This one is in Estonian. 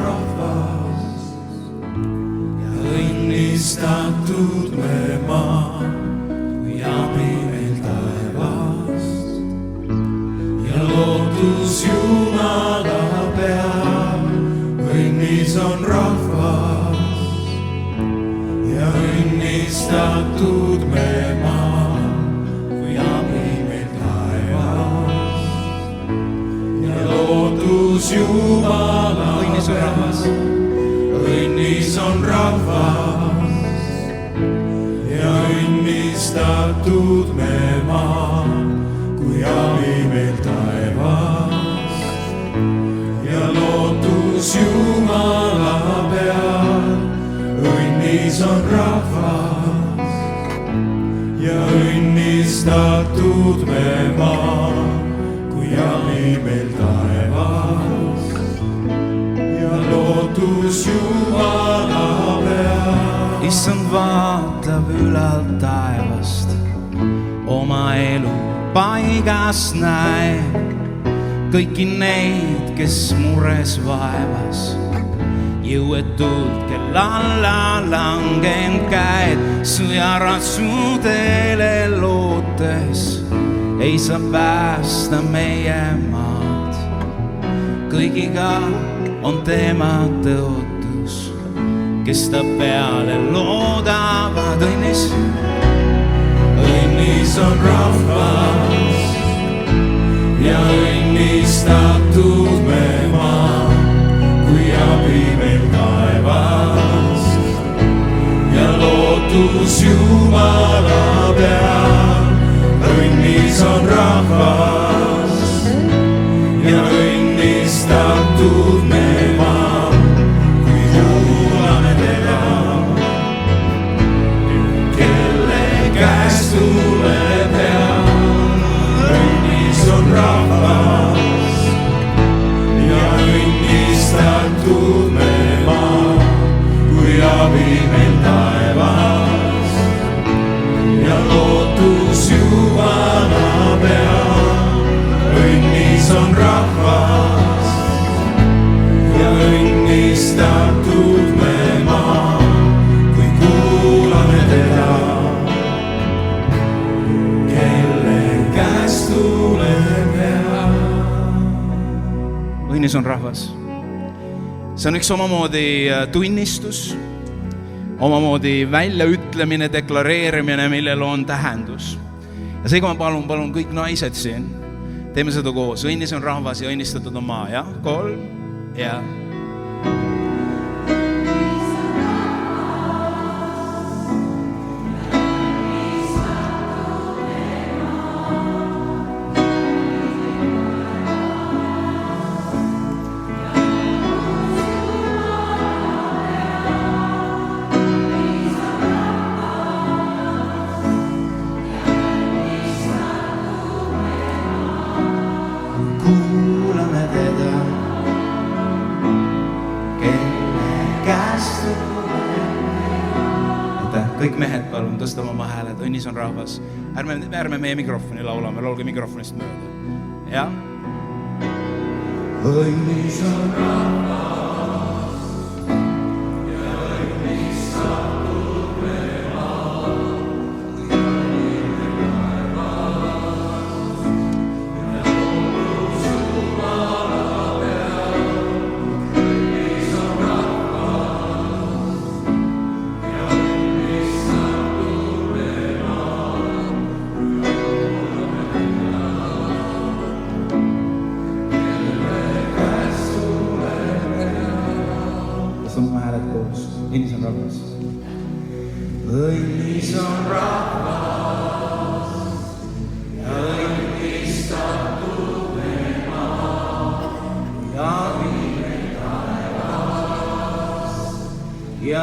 rahvas ja õnnistatud me maa, kui abi meil taevast ja lootus Jumala peal. Õnnis on rahvas ja õnnistatud me maa, kui abi meil taevast ja lootus Jumala peal. Õnnis on rahvas ja õnnistatud me maa, kui abi meil taevast ja lootus Jumala peal. Õnnis on rahvas ja õnnistatud me maa, kui abi meil taevast ja lootus Jumala peal. Issand vaatab ülalt taevast, oma elu paigast näeb kõiki neid, kes mures vaevas, jõuetult, kel alla langenud käed, sõjaratsudele lootes ei saa päästa meie maad. kõigiga on tema tõotus, kes ta peale loodavad. Õnnis on rahvas ja õnnistatud me maa, kui abi meil taevast ja lootus Jumala peal. Õnnis on rahvas ja õnnistatud me maa, kui kuulame teda, kelle käest tuleb hea. Õnnis on rahvas ja õnnistatud me maa, kui abi meil taevas ja lootus Jumala peal. Õnnis on rahvas ja õnnistatud me maa, kui kuulame teda, kelle käest tuleb hea. Õnnis on rahvas. See on üks omamoodi tunnistus, omamoodi väljaütlemine, deklareerimine, millel on tähendus. Ja seega ma palun kõik naised siin, teeme seda koos. Õnnis on rahvas ja õnnistatud on maa, jah? 3 ja... Kuulame teda, kelle käest tuleb. Kõik mehed palun tõstame oma hääled. Õnnis on rahvas. Ärme meie mikrofoni laulame, laulge mikrofonist mööda. Ja? Õnnis on rahvas ja õnnistatud me maa, kui abi meil taevas ja lootus Jumala peal. Õnnis on rahvas ja õnnistatud me maa, kui kuulame teda, kelle käest tuleb hea. Tõstame oma hääled koos. Õnnis on rahvas. Õnnis on rahvas ja õnnistatud me maa, kui abi meil taevas ja